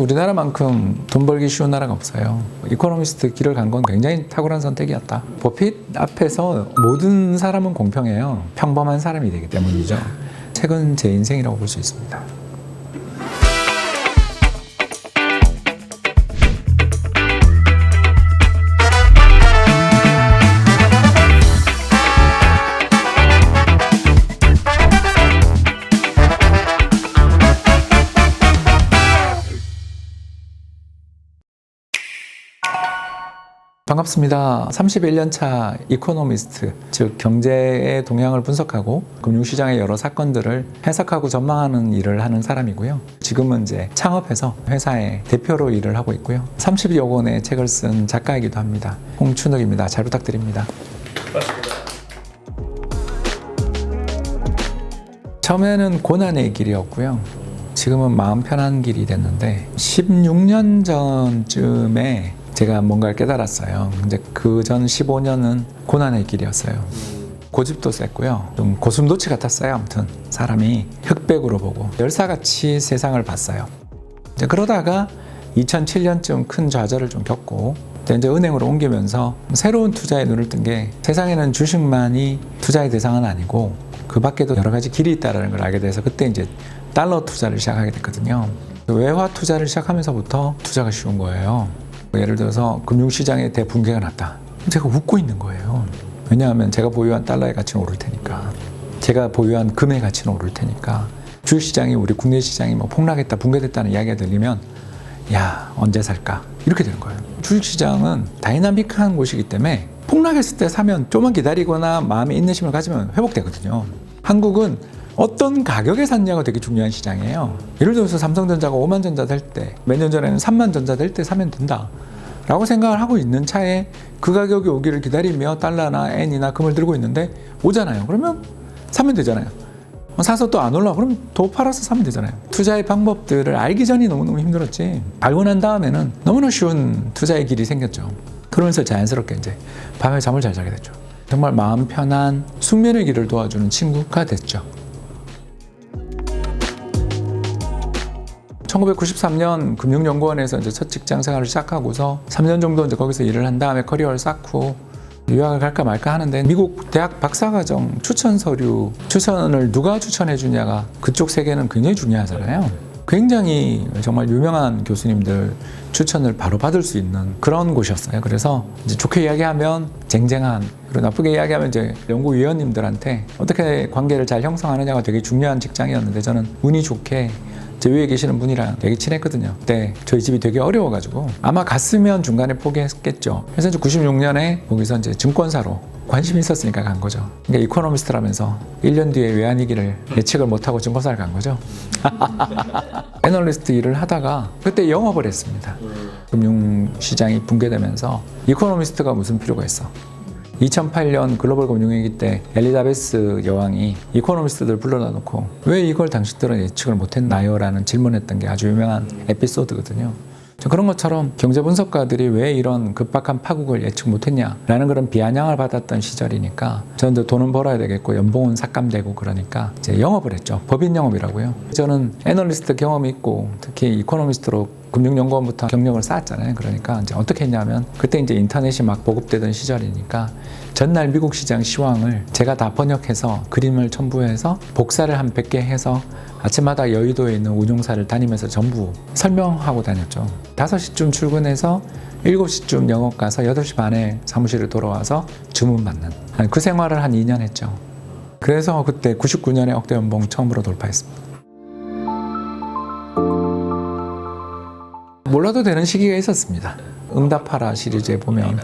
우리나라만큼 돈 벌기 쉬운 나라가 없어요. 이코노미스트 길을 간 건 굉장히 탁월한 선택이었다. 버핏 앞에서 모든 사람은 공평해요. 평범한 사람이 되기 때문이죠. 책은 제 인생이라고 볼 수 있습니다. 반갑습니다. 31년차 이코노미스트, 즉 경제의 동향을 분석하고 금융시장의 여러 사건들을 해석하고 전망하는 일을 하는 사람이고요. 지금은 이제 창업해서 회사의 대표로 일을 하고 있고요. 30여 권의 책을 쓴 작가이기도 합니다. 홍춘욱입니다. 잘 부탁드립니다. 처음에는 고난의 길이었고요. 지금은 마음 편한 길이 됐는데 16년 전쯤에 제가 뭔가를 깨달았어요. 이제 그 전 15년은 고난의 길이었어요. 고집도 셌고요. 좀 고슴도치 같았어요. 아무튼 사람이 흑백으로 보고 열사같이 세상을 봤어요. 이제 그러다가 2007년쯤 큰 좌절을 좀 겪고 이제 은행으로 옮기면서 새로운 투자에 눈을 뜬 게 세상에는 주식만이 투자의 대상은 아니고 그 밖에도 여러 가지 길이 있다는 걸 알게 돼서 그때 이제 달러 투자를 시작하게 됐거든요. 외화 투자를 시작하면서부터 투자가 쉬운 거예요. 예를 들어서 금융시장에 대붕괴가 났다. 제가 웃고 있는 거예요. 왜냐하면 제가 보유한 달러의 가치는 오를 테니까, 제가 보유한 금의 가치는 오를 테니까, 주식시장이 우리 국내 시장이 뭐 폭락했다, 붕괴됐다는 이야기가 들리면 야, 언제 살까? 이렇게 되는 거예요. 주식시장은 다이나믹한 곳이기 때문에 폭락했을 때 사면 조금만 기다리거나 마음의 인내심을 가지면 회복되거든요. 한국은 어떤 가격에 샀냐가 되게 중요한 시장이에요. 예를 들어서 삼성전자가 5만 전자 될 때, 몇 년 전에는 3만 전자 될 때 사면 된다 라고 생각을 하고 있는 차에 그 가격이 오기를 기다리며 달러나 엔이나 금을 들고 있는데 오잖아요. 그러면 사면 되잖아요. 사서 또 안 올라 그러면 더 팔아서 사면 되잖아요. 투자의 방법들을 알기 전이 너무너무 힘들었지, 알고 난 다음에는 너무나 쉬운 투자의 길이 생겼죠. 그러면서 자연스럽게 이제 밤에 잠을 잘 자게 됐죠. 정말 마음 편한 숙면의 길을 도와주는 친구가 됐죠. 1993년 금융연구원에서 이제 첫 직장 생활을 시작하고서 3년 정도 이제 거기서 일을 한 다음에 커리어를 쌓고 유학을 갈까 말까 하는데 미국 대학 박사과정 추천 서류 추천을 누가 추천해 주냐가 그쪽 세계는 굉장히 중요하잖아요. 굉장히 정말 유명한 교수님들 추천을 바로 받을 수 있는 그런 곳이었어요. 그래서 이제 좋게 이야기하면 쟁쟁한, 그리고 나쁘게 이야기하면 이제 연구위원님들한테 어떻게 관계를 잘 형성하느냐가 되게 중요한 직장이었는데 저는 운이 좋게 제 위에 계시는 분이랑 되게 친했거든요. 그때 저희 집이 되게 어려워가지고 아마 갔으면 중간에 포기했겠죠. 그래서 이제 96년에 거기서 이제 증권사로 관심이 있었으니까 간 거죠. 그러니까 이코노미스트라면서 1년 뒤에 외환위기를 예측을 못하고 증권사를 간 거죠. 애널리스트 일을 하다가 그때 영업을 했습니다. 금융시장이 붕괴되면서 이코노미스트가 무슨 필요가 있어. 2008년 글로벌 금융위기 때 엘리자베스 여왕이 이코노미스트들 불러다 놓고 왜 이걸 당신들은 예측을 못했나요? 라는 질문했던 게 아주 유명한 에피소드거든요. 그런 것처럼 경제 분석가들이 왜 이런 급박한 파국을 예측 못했냐라는 그런 비아냥을 받았던 시절이니까 저는 돈은 벌어야 되겠고 연봉은 삭감되고 그러니까 이제 영업을 했죠. 법인 영업이라고요. 저는 애널리스트 경험이 있고 특히 이코노미스트로 금융연구원부터 경력을 쌓았잖아요. 그러니까 이제 어떻게 했냐면 그때 이제 인터넷이 막 보급되던 시절이니까 전날 미국 시장 시황을 제가 다 번역해서 그림을 첨부해서 복사를 한 100개 해서 아침마다 여의도에 있는 운용사를 다니면서 전부 설명하고 다녔죠. 5시쯤 출근해서 7시쯤 영업 가서 8시 반에 사무실에 돌아와서 주문 받는 그 생활을 한 2년 했죠. 그래서 그때 99년에 억대 연봉 처음으로 돌파했습니다. 몰라도 되는 시기가 있었습니다. 응답하라 시리즈에 보면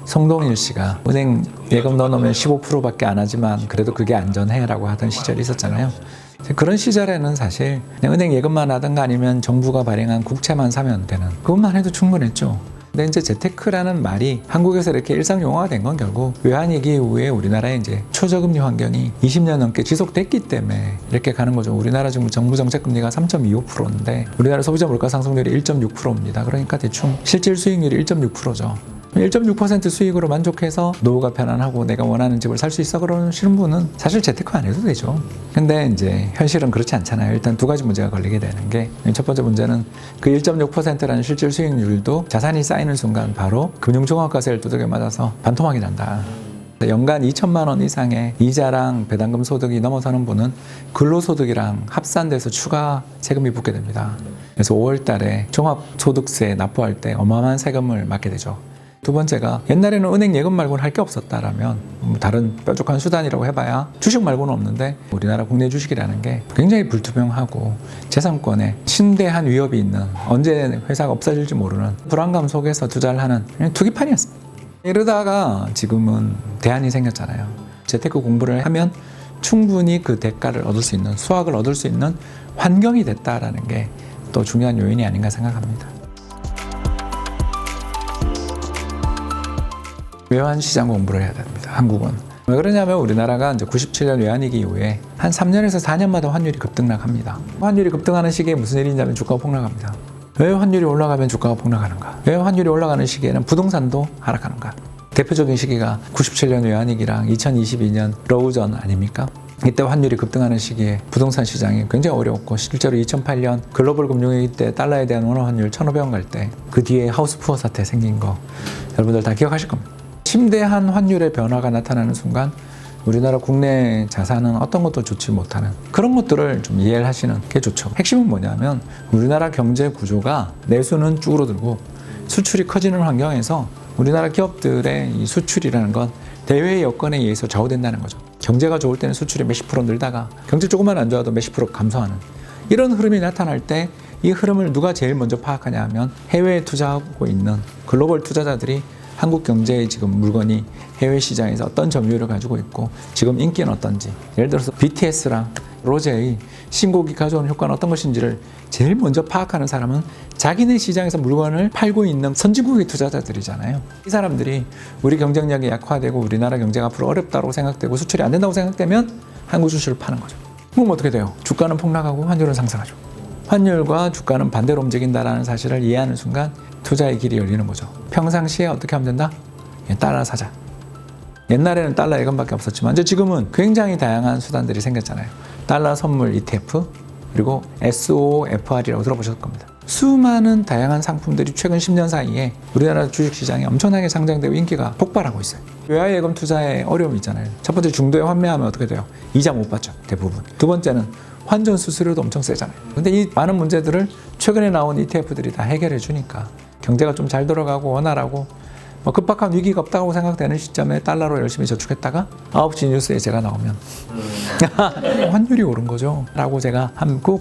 성동일 씨가 은행 예금 넣어놓으면 15%밖에 안 하지만 그래도 그게 안전해 라고 하던 시절이 있었잖아요. 그런 시절에는 사실 그냥 은행 예금만 하든가 아니면 정부가 발행한 국채만 사면 되는 그것만 해도 충분했죠. 근데 이제 재테크라는 말이 한국에서 이렇게 일상 용어가 된 건 결국 외환위기 이후에 우리나라의 이제 초저금리 환경이 20년 넘게 지속됐기 때문에 이렇게 가는 거죠. 우리나라 지금 정부 정책 금리가 3.25%인데 우리나라 소비자 물가 상승률이 1.6%입니다. 그러니까 대충 실질 수익률이 1.6%죠. 1.6% 수익으로 만족해서 노후가 편안하고 내가 원하는 집을 살 수 있어 그러시는 분은 사실 재테크 안 해도 되죠. 근데 이제 현실은 그렇지 않잖아요. 일단 두 가지 문제가 걸리게 되는 게, 첫 번째 문제는 그 1.6%라는 실질 수익률도 자산이 쌓이는 순간 바로 금융종합과세를 두들겨 맞아서 반토막이 난다. 연간 2천만 원 이상의 이자랑 배당금 소득이 넘어서는 분은 근로소득이랑 합산돼서 추가 세금이 붙게 됩니다. 그래서 5월 달에 종합소득세 납부할 때 어마어마한 세금을 맞게 되죠. 두 번째가, 옛날에는 은행 예금 말고는 할 게 없었다라면 다른 뾰족한 수단이라고 해봐야 주식 말고는 없는데, 우리나라 국내 주식이라는 게 굉장히 불투명하고 재산권에 심대한 위협이 있는, 언제 회사가 없어질지 모르는 불안감 속에서 투자를 하는 투기판이었습니다. 이러다가 지금은 대안이 생겼잖아요. 재테크 공부를 하면 충분히 그 대가를 얻을 수 있는, 수확을 얻을 수 있는 환경이 됐다라는 게 또 중요한 요인이 아닌가 생각합니다. 외환시장 공부를 해야 됩니다. 한국은. 왜 그러냐면 우리나라가 이제 97년 외환위기 이후에 한 3년에서 4년마다 환율이 급등락합니다. 환율이 급등하는 시기에 무슨 일이 있냐면 주가가 폭락합니다. 왜 환율이 올라가면 주가가 폭락하는가? 왜 환율이 올라가는 시기에는 부동산도 하락하는가? 대표적인 시기가 97년 외환위기랑 2022년 러우전 아닙니까? 이때 환율이 급등하는 시기에 부동산 시장이 굉장히 어려웠고, 실제로 2008년 글로벌 금융위기 때 달러에 대한 원화 환율 1,500원 갈 때 그 뒤에 하우스푸어 사태 생긴 거 여러분들 다 기억하실 겁니다. 심대한 환율의 변화가 나타나는 순간 우리나라 국내 자산은 어떤 것도 좋지 못하는 그런 것들을 좀 이해를 하시는 게 좋죠. 핵심은 뭐냐면 우리나라 경제 구조가 내수는 줄어들고 수출이 커지는 환경에서 우리나라 기업들의 이 수출이라는 건 대외 여건에 의해서 좌우된다는 거죠. 경제가 좋을 때는 수출이 몇십 프로 늘다가 경제 조금만 안 좋아도 몇십 프로 감소하는 이런 흐름이 나타날 때, 이 흐름을 누가 제일 먼저 파악하냐 하면 해외에 투자하고 있는 글로벌 투자자들이 한국 경제의 지금 물건이 해외 시장에서 어떤 점유율을 가지고 있고 지금 인기는 어떤지, 예를 들어서 BTS랑 로제의 신곡이 가져오는 효과는 어떤 것인지를 제일 먼저 파악하는 사람은 자기네 시장에서 물건을 팔고 있는 선진국의 투자자들이잖아요. 이 사람들이 우리 경쟁력이 약화되고 우리나라 경제가 앞으로 어렵다고 생각되고 수출이 안 된다고 생각되면 한국 주식을 파는 거죠. 그럼 어떻게 돼요? 주가는 폭락하고 환율은 상승하죠. 환율과 주가는 반대로 움직인다는 사실을 이해하는 순간 투자의 길이 열리는 거죠. 평상시에 어떻게 하면 된다? 달러 사자. 옛날에는 달러 예금밖에 없었지만 이제 지금은 굉장히 다양한 수단들이 생겼잖아요. 달러 선물 ETF, 그리고 SOFR이라고 들어보셨을 겁니다. 수많은 다양한 상품들이 최근 10년 사이에 우리나라 주식시장에 엄청나게 상장되고 인기가 폭발하고 있어요. 외화예금 투자에 어려움이 있잖아요. 첫 번째, 중도에 환매하면 어떻게 돼요? 이자 못 받죠, 대부분. 두 번째는 환전 수수료도 엄청 세잖아요. 근데 이 많은 문제들을 최근에 나온 ETF들이 다 해결해 주니까 경제가 좀 잘 돌아가고 원활하고 급박한 위기가 없다고 생각되는 시점에 달러로 열심히 저축했다가 9시 뉴스에 제가 나오면 환율이 오른 거죠 라고 제가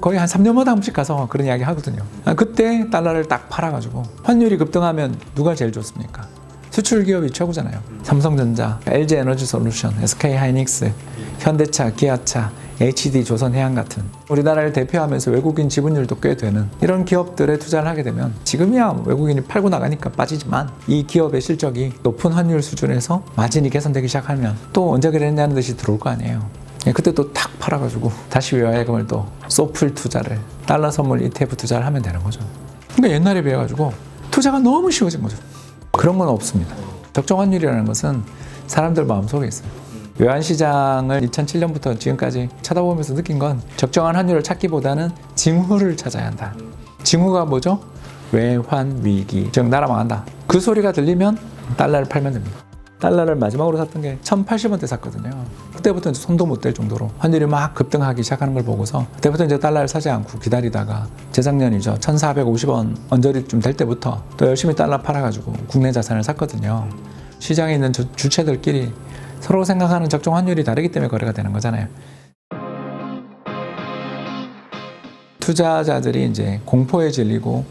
거의 한 3년마다 한 번씩 가서 그런 이야기 하거든요. 그때 달러를 딱 팔아가지고 환율이 급등하면 누가 제일 좋습니까? 수출 기업이 최고잖아요. 삼성전자, LG에너지솔루션, SK하이닉스, 현대차, 기아차, HD조선해양 같은 우리나라를 대표하면서 외국인 지분율도 꽤 되는 이런 기업들에 투자를 하게 되면, 지금이야 외국인이 팔고 나가니까 빠지지만 이 기업의 실적이 높은 환율 수준에서 마진이 개선되기 시작하면 또 언제 그랬냐는 듯이 들어올 거 아니에요. 그때 또 탁 팔아가지고 다시 외화예금을 또 소풀 투자를, 달러 선물 ETF 투자를 하면 되는 거죠. 그러니까 옛날에 비해가지고 투자가 너무 쉬워진 거죠. 그런 건 없습니다. 적정 환율이라는 것은 사람들 마음속에 있어요. 외환시장을 2007년부터 지금까지 쳐다보면서 느낀 건 적정한 환율을 찾기보다는 징후를 찾아야 한다. 징후가 뭐죠? 외환 위기, 즉 나라 망한다. 그 소리가 들리면 달러를 팔면 됩니다. 달러를 마지막으로 샀던 게 1080원대 샀거든요. 그때부터 이제 손도 못 댈 정도로 환율이 막 급등하기 시작하는 걸 보고서 그때부터 이제 달러를 사지 않고 기다리다가 재작년이죠. 1450원 언저리쯤 될 때부터 또 열심히 달러 팔아가지고 국내 자산을 샀거든요. 시장에 있는 주체들끼리 서로 생각하는 적정 환율이 다르기 때문에 거래가 되는 거잖아요. 투자자들이 이제 공포에 질리고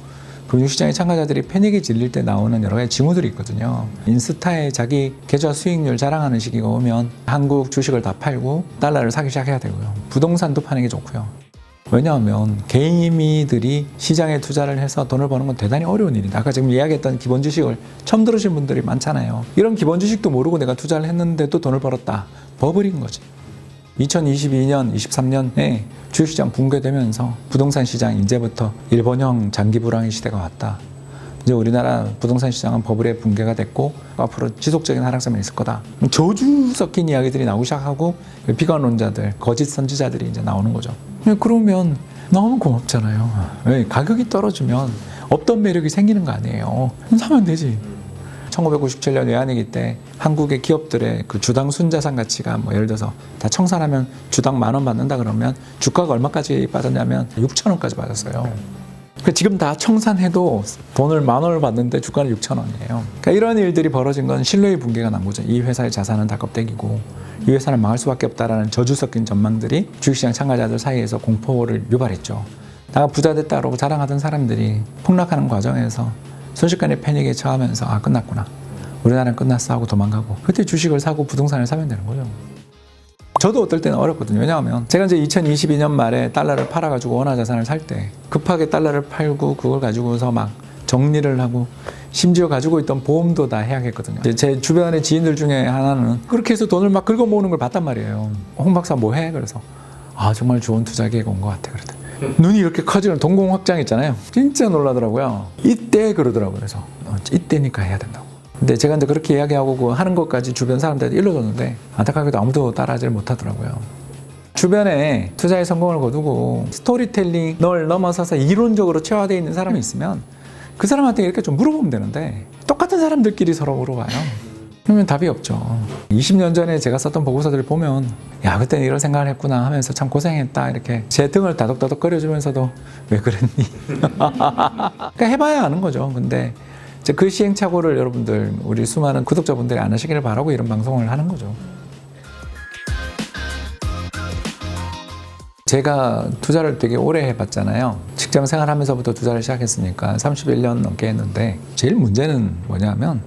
금융시장의 참가자들이 패닉에 질릴 때 나오는 여러 가지 징후들이 있거든요. 인스타에 자기 계좌 수익률 자랑하는 시기가 오면 한국 주식을 다 팔고 달러를 사기 시작해야 되고요. 부동산도 파는 게 좋고요. 왜냐하면 개인미들이 시장에 투자를 해서 돈을 버는 건 대단히 어려운 일이다. 아까 지금 이야기했던 기본 주식을 처음 들으신 분들이 많잖아요. 이런 기본 주식도 모르고 내가 투자를 했는데도 돈을 벌었다. 버블인 거지. 2022년, 23년에 주식시장 붕괴되면서 부동산 시장 이제부터 일본형 장기 불황의 시대가 왔다. 이제 우리나라 부동산 시장은 버블의 붕괴가 됐고 앞으로 지속적인 하락세만 있을 거다. 저주 섞인 이야기들이 나오기 시작하고 비관론자들, 거짓 선지자들이 이제 나오는 거죠. 그러면 너무 고맙잖아요. 가격이 떨어지면 없던 매력이 생기는 거 아니에요. 사면 되지. 1997년 외환위기 때 한국의 기업들의 그 주당 순자산 가치가 뭐 예를 들어서 다 청산하면 주당 10,000원 받는다 그러면 주가가 얼마까지 빠졌냐면 6,000원까지 빠졌어요. 그러니까 지금 다 청산해도 돈을 10,000원을 받는데 주가는 6,000원이에요. 그러니까 이런 일들이 벌어진 건 신뢰의 붕괴가 난 거죠. 이 회사의 자산은 다 껍데기고 이 회사는 망할 수밖에 없다라는 저주 섞인 전망들이 주식시장 참가자들 사이에서 공포를 유발했죠. 내가 부자 됐다고 자랑하던 사람들이 폭락하는 과정에서 순식간에 패닉에 처하면서 아 끝났구나. 우리나라는 끝났어 하고 도망가고 그때 주식을 사고 부동산을 사면 되는 거죠. 저도 어떨 때는 어렵거든요. 왜냐하면 제가 이제 2022년 말에 달러를 팔아가지고 원화 자산을 살 때 급하게 달러를 팔고 그걸 가지고서 막 정리를 하고 심지어 가지고 있던 보험도 다 해약했거든요. 제 주변의 지인들 중에 하나는 그렇게 해서 돈을 막 긁어 모으는 걸 봤단 말이에요. 홍 박사 뭐 해? 그래서 아 정말 좋은 투자 기회가 온 것 같아. 그러더니 눈이 이렇게 커지는 동공 확장 있잖아요. 진짜 놀라더라고요. 이때 그러더라고요. 그래서 이때니까 해야 된다고. 근데 제가 이제 그렇게 이야기하고 그 하는 것까지 주변 사람들한테 일러줬는데 안타깝게도 아무도 따라하지를 못하더라고요. 주변에 투자에 성공을 거두고 스토리텔링을 넘어서서 이론적으로 체화되어 있는 사람이 있으면 그 사람한테 이렇게 좀 물어보면 되는데 똑같은 사람들끼리 서로 물어봐요. 그러면 답이 없죠. 20년 전에 제가 썼던 보고서들을 보면 야 그때는 이런 생각을 했구나 하면서 참 고생했다 이렇게 제 등을 다독다독 거려주면서도 왜 그랬니? 그러니까 해봐야 아는 거죠. 근데 이제 그 시행착오를 여러분들 우리 수많은 구독자분들이 안 하시기를 바라고 이런 방송을 하는 거죠. 제가 투자를 되게 오래 해봤잖아요. 직장 생활하면서부터 투자를 시작했으니까 31년 넘게 했는데 제일 문제는 뭐냐면